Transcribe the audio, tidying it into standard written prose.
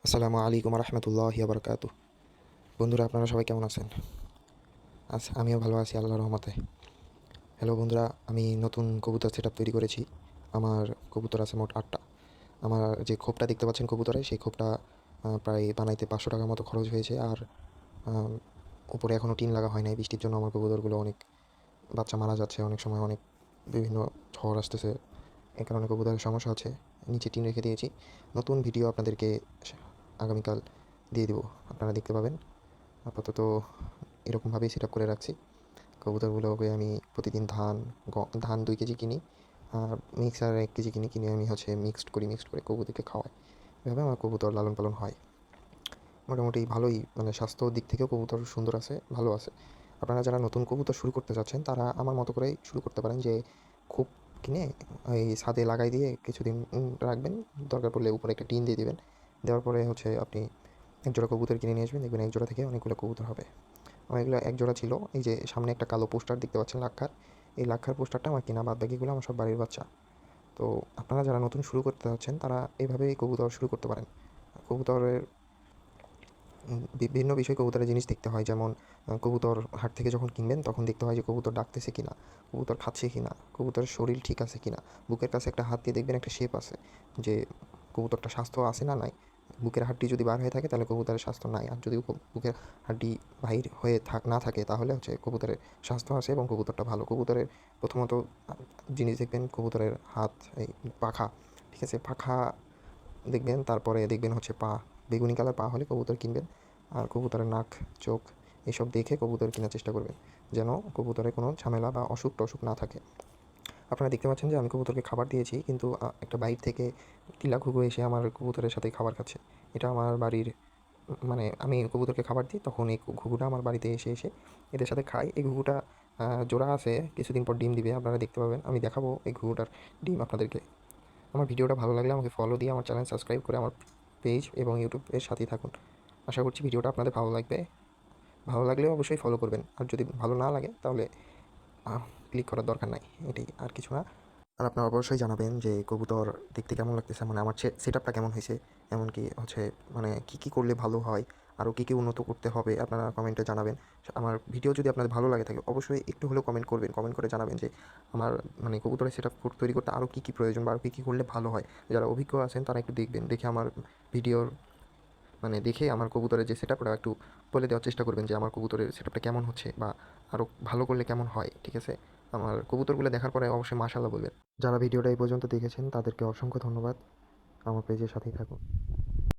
আসসালামু আলাইকুম রহমতুল্লাহি বারকাতু। বন্ধুরা, আপনারা সবাই কেমন আছেন? আমিও ভালো আছি আল্লাহর রহমতে। হ্যালো বন্ধুরা, আমি নতুন কবুতর সেট তৈরি করেছি। আমার কবুতর আছে মোট 8টা। আমার যে খোপটা দেখতে পাচ্ছেন কবুতরে, সেই খোপটা প্রায় বানাইতে 500 টাকার মতো খরচ হয়েছে। আর আহ, উপরে এখনও টিন লাগা হয় নাই। বৃষ্টির জন্য আমার কবুতরগুলো অনেক বাচ্চা মারা যাচ্ছে, অনেক সময় অনেক বিভিন্ন ঝড় আসতেছে, এ কারণে কবুতরের সমস্যা আছে। নিচে টিন রেখে দিয়েছি। নতুন ভিডিও আপনাদেরকে আগামীকাল দিয়ে দেবো, আপনারা দেখতে পাবেন। আপাতত এরকমভাবেই সেট আপ করে রাখছি। কবুতরগুলোকে আমি প্রতিদিন ধান 2 কেজি কিনি, আর মিক্সার 1 কেজি কিনে আমি মিক্সড করে কবুতরকে খাওয়াই। এভাবে আমার কবুতর লালন পালন হয়। মোটামুটি ভালোই, মানে স্বাস্থ্যর দিক থেকেও কবুতর সুন্দর আছে, ভালো আছে। আপনারা যারা নতুন কবুতর শুরু করতে যাচ্ছেন, তারা আমার মতো করেই শুরু করতে পারেন। যে খুব কিনে এই ছাদে লাগাই দিয়ে কিছুদিন রাখবেন। দরকার পড়লে উপরে একটা টিন দিয়ে দিবেন। দেওয়ার পরে আপনি এক জোড়া কবুতর কিনে নিয়ে আসবেন, দেখবেন এক জোড়া থেকে অনেকগুলো কবুতর হবে। আমার এগুলো এক জোড়া ছিল। এই যে সামনে একটা কালো পোস্টার দেখতে পাচ্ছেন লাক্ষার, এই লাক্ষার পোস্টারটা আমার কেনা, বাদ বাকিগুলো আমার সব বাড়ির বাচ্চা। তো আপনারা যারা নতুন শুরু করতে যাচ্ছেন, তারা এইভাবেই কবুতর শুরু করতে পারেন। কবুতরের বিভিন্ন বিষয় কবুতরের জিনিস দেখতে হয়। যেমন কবুতর হাট থেকে যখন কিনবেন, তখন দেখতে হয় যে কবুতর ডাকতেছে কিনা, কবুতর খাচ্ছে কিনা, কবুতরের শরীর ঠিক আছে কিনা। বুকের কাছে একটা হাত দিয়ে দেখবেন একটা শেপ আছে, যে কবুতরটা স্বাস্থ্য আছে না নাই। বুকের হাড্ডি যদি বার হয়ে থাকে, তাহলে কবুতরের স্বাস্থ্য নাই। আর যদি বুকের হাড্ডি বাহির হয়ে না থাকে, তাহলে কবুতরের স্বাস্থ্য আছে এবং কবুতরটা ভালো। কবুতরের প্রথমত জিনিস দেখবেন কবুতরের হাত, এই পাখা, ঠিক আছে, পাখা দেখবেন। তারপরে দেখবেন পা, বেগুনি কালার পা হলে কবুতর কিনবেন। আর কবুতরের নাক, চোখ, এসব দেখে কবুতর কেনার চেষ্টা করবেন, যেন কবুতরে কোনো ঝামেলা বা অসুখ টসুখ না থাকে। আপনারা দেখতে পাচ্ছেন যে আমি কবুতরকে খাবার দিয়েছি, কিন্তু একটা বাইর থেকে টিলা ঘুঘু এসে আমার কবুতরের সাথে খাবার খাচ্ছে। এটা আমার বাড়ির, মানে আমি কবুতরকে খাবার দিই, তখন এই ঘুঘুটা আমার বাড়িতে এসে এসে এদের সাথে খায়। এই ঘুঘুটা জোড়া আছে, কিছুদিন পর ডিম দিবে, আপনারা দেখতে পাবেন। আমি দেখাবো এই ঘুঘুটার ডিম আপনাদেরকে। আমার ভিডিওটা ভালো লাগলে আমাকে ফলো দিয়ে আমার চ্যানেল সাবস্ক্রাইব করে আমার পেজ এবং ইউটিউবের সাথেই থাকুন। আশা করছি ভিডিওটা আপনাদের ভালো লাগবে। ভালো লাগলেও অবশ্যই ফলো করবেন, আর যদি ভালো না লাগে তাহলে ক্লিক করার দরকার নাই, এটাই, আর কিছু না। আর আপনারা অবশ্যই জানাবেন যে কবুতর দেখতে কেমন লাগতেছে, মানে আমার সেট আপটা কেমন হয়েছে, এমনকি মানে কী কী করলে ভালো হয়, আরও কী কী উন্নত করতে হবে, আপনারা কমেন্টে জানাবেন। আমার ভিডিও যদি আপনাদের ভালো লাগে থাকে, অবশ্যই একটু হলেও কমেন্ট করবেন। কমেন্ট করে জানাবেন যে আমার, মানে কবুতরের সেট আপ তৈরি করতে আরও কী কী প্রয়োজন, বা আরও কী কী করলে ভালো হয়। যারা অভিজ্ঞ আছেন তারা একটু দেখবেন, দেখে আমার ভিডিওর, মানে দেখে আমার কবুতরের যে সেট আপটা একটু বলে দেওয়ার চেষ্টা করবেন, যে আমার কবুতরের সেট আপটা কেমন হচ্ছে, বা আরও ভালো করলে কেমন হয়, ঠিক আছে? আমার কবুতরগুলো দেখার পরে অবশ্যই মাশাআল্লাহ বলবেন। যারা ভিডিওটা এই পর্যন্ত দেখেছেন, তাদেরকে অসংখ্য ধন্যবাদ। আমার পেজের সাথেই থাকুন।